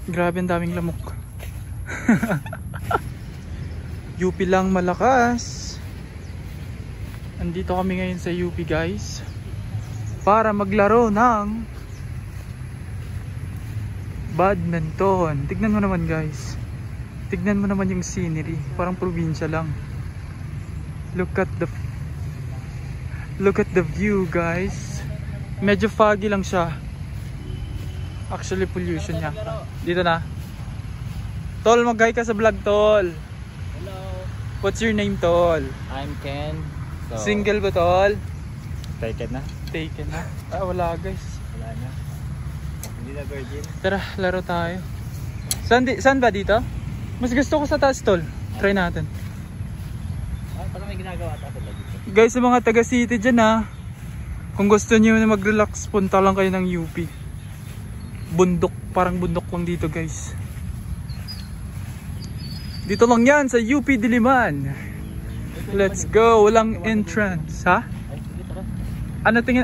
Grabe, ang daming lamok. UP lang malakas. Andito kami ngayon sa UP guys para maglaro ng badminton. Tignan mo naman guys. Tignan mo naman yung scenery. Parang probinsya lang. Look at the view guys. Medyo foggy lang siya. Actually pollution niya. Dito na. Tol, mag-hi ka sa vlog, Tol. Hello. What's your name, Tol? I'm Ken. So, Single ba, Tol? taken na? Taken na. Ah, wala guys. Wala na. Hindi na virgin. Tara, laro tayo. Saan ba dito? Mas gusto ko sa taas, Tol. Try natin. Ah, parang may ginagawa tayo dito. Guys, sa mga taga city dyan ha, kung gusto niyo na mag-relax, punta lang kayo ng UP. Bundok, parang bundok lang dito guys. Dito lang yan sa UP Diliman. Let's go. Walang entrance, ha? Ay, sige, tara.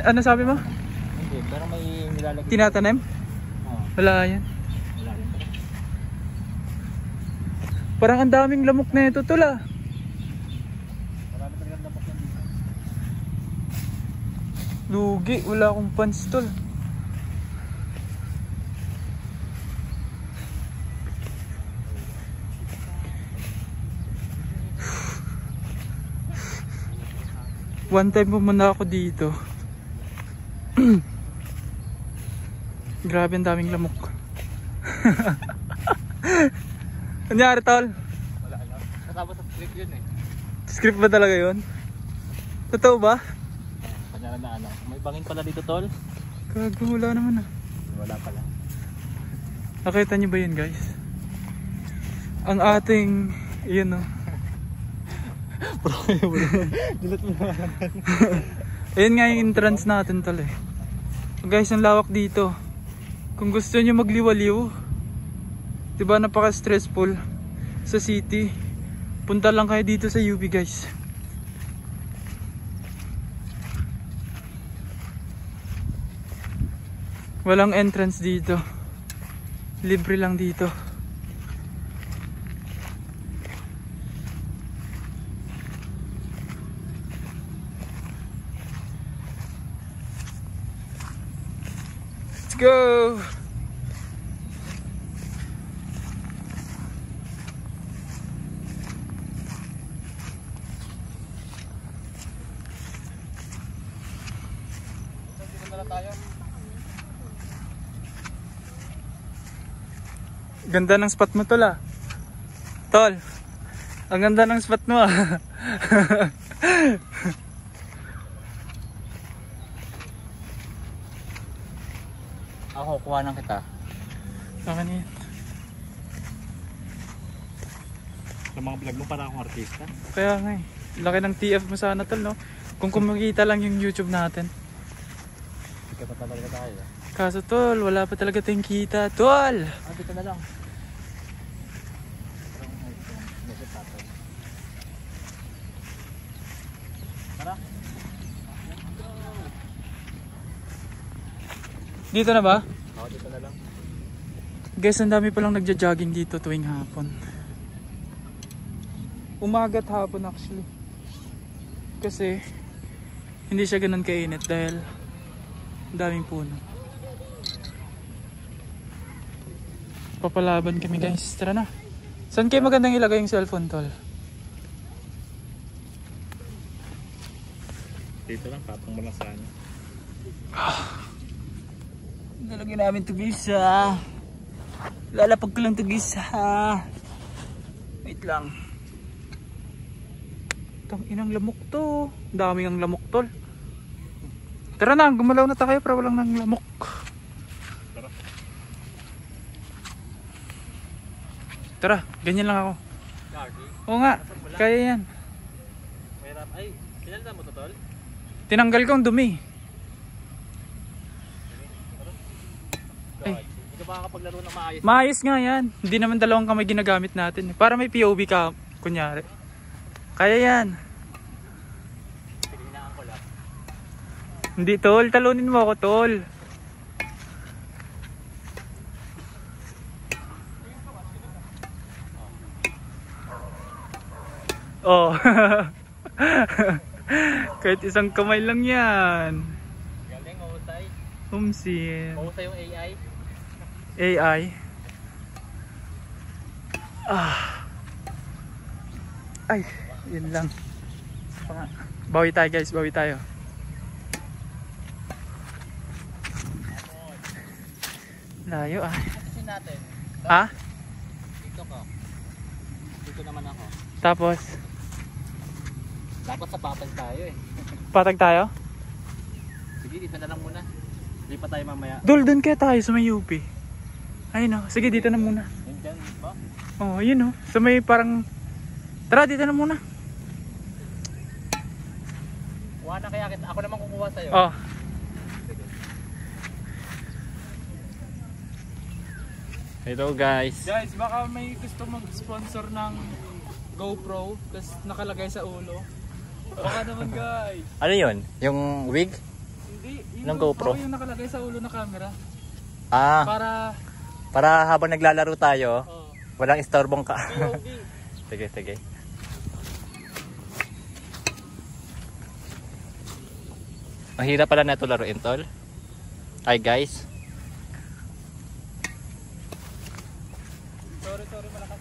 Ano sabi mo? Hindi, pero may nilalagay. Tinatanim? Oo. Wala yan. Wala rin. Parang ang daming lamok na ito, Tol, ah. Marami pa rin ang dapat yan dito. Lugi, wala akong pants, Tol. One time pumunta ako dito. Grabe, ang daming lamok. Anyari, Tol? Wala alam. Kasama sa script yun eh. Script ba talaga yun? Totoo ba? Kanya na ano. May bangin pala dito, Tol. Gago, wala naman ah. Wala pala. Nakita niyo ba yun guys? Ang ating, yun oh. Dilat mo naman. Ayun nga yung entrance natin, Tol, eh. Guys, ang lawak dito. Kung gusto niyo magliwaliw, diba napaka-stressful sa city, punta lang kayo dito sa UP guys. Walang entrance dito. Libre lang dito. Let's go! Ganda ng spot mo, Tol, ah. Tol, ang ganda ng spot mo, ah. Ako, kuha ng kita. Saan yan? Sa mga vlog mo para akong artista. Kaya nga eh. Laki ng TF mo sana, Tol, no? Kung kumikita lang yung YouTube natin. Hindi pa talaga tayo. Kaso, Tol, wala pa talaga tayong kita, Tol! Dito na lang. Tara. Dito na ba? Ako dito na lang. Guys, ang dami palang nagja-jogging dito tuwing hapon. Umaga't hapon actually. Kasi hindi siya ganun kainit dahil ang daming puno. Papalaban kami guys. Tara na. Saan kayo magandang ilagay yung cellphone, Tol? Dito lang, patong mo lang sana. Nalagyan namin ito gisa. Lalapag ko lang ito gisa. Wait lang. Tang inang lamok to. Daming ang lamok, Tol. Tara na, gumalaw na tayo para walang nang lamok. Tara, ganyan lang ako. Oo nga, kaya yan. Mahirap. Ay, pinalitan mo to, Tol? Tinanggal ko ang dumi. Ay. Hindi ka makakapaglaro ng maayos. Maayos nga yan. Hindi naman dalawang kamay ginagamit natin. Para may POV ka, kunyari. Kaya yan. Pinahinaan ko lang. Hindi, Tol. Talunin mo ako, Tol. Oh. Kahit isang kamay lang yan. Galing, mahusay. Humsin. Mahusay yung AI. AI. Ah. Ay, yun lang. Bawi tayo guys, bawi tayo. Layo ah. Kasi natin. Ha? Dito ko. Dito naman ako. Tapos, Dapat sa patag tayo eh. patag tayo? Sige, dito na lang muna. Lipat tayo mamaya. Doon kaya tayo sa may UP. Ayun oh. Sige, dito na muna. Yun dyan ba? Oh, yun oh. Sa may parang... Tara, dito na muna. Kuha na kaya kita. Ako naman kukuha sa'yo. Oh. Hello guys. Guys, baka may gusto mag-sponsor ng GoPro tapos nakalagay sa ulo. Baka naman guys. Ano yun? Yung wig? Hindi, Ng GoPro? Yung nakalagay sa ulo na camera. Ah, Para habang naglalaro tayo, walang istorbong ka. POV. Sige, sige. Ang hirap pala na ito laruin, tol. Ay guys. Sorry, malakas.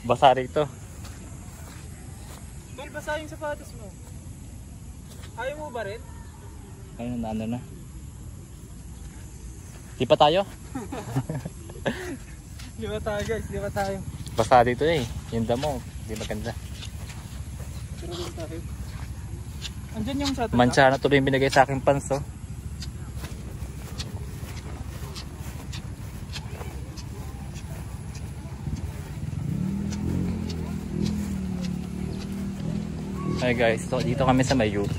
Basa rito. Tol, basa yung sapatos mo. Ayaw mo ba rin? Ayun, ano na. Di pa tayo? Di ba tayo guys? Di ba tayo? Basa dito eh. Yung damo, di maganda. Pero di tayo. Andyan yung shuttle. Mancha na tuloy yung binigay sa aking pants, oh. Hi guys, so dito kami sa may UP.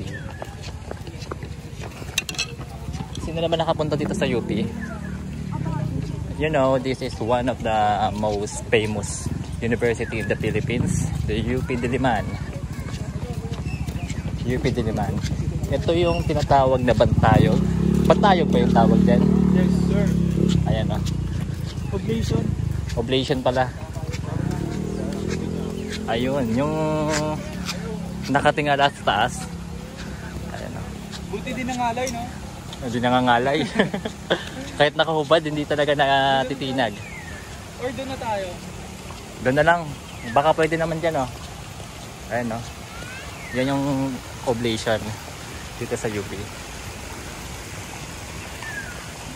Sino naman nakapunta dito sa UP? You know, this is one of the most famous university in the Philippines, the UP Diliman. UP Diliman. Ito yung tinatawag na Bantayog. Bantayog ba yung tawag dyan? Yes sir. Ayan o. Oblation. Oblation pala. Ayun, yung nakatingala sa taas. Ayan o. Buti din ang alay, no? Hindi nangangalay. Kahit nakahubad, hindi talaga natitinag. Or doon na tayo? Doon na lang. Baka pwede naman dyan, oh. Ayan, oh. Yan yung oblation dito sa UP.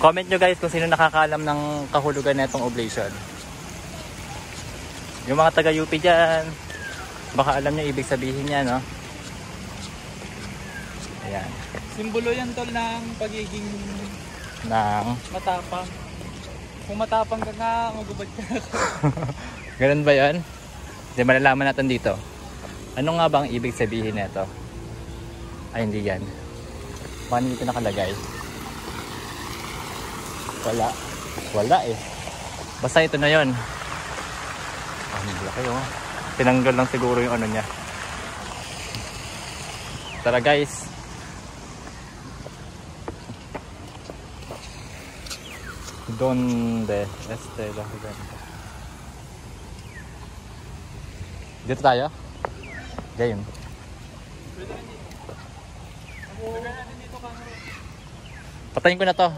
Comment nyo guys kung sino nakakaalam ng kahulugan na itong oblation. Yung mga taga UP dyan, baka alam nyo ibig sabihin niya, no? Ayan. Simbolo yan tol ng pagiging Nang matapang. Kung matapang ka nga, magubad ka na. ganun ba yan? Hindi, malalaman natin dito. Ano nga ba ang ibig sabihin nito? Ay, hindi yan. Paano dito nakalagay? Wala. Wala eh. Basta ito na yon. Ang laki oh. Tinanggal lang siguro yung ano niya. Tara guys. Donde este la gigante. Dito tayo? Gayon. Patayin ko na to.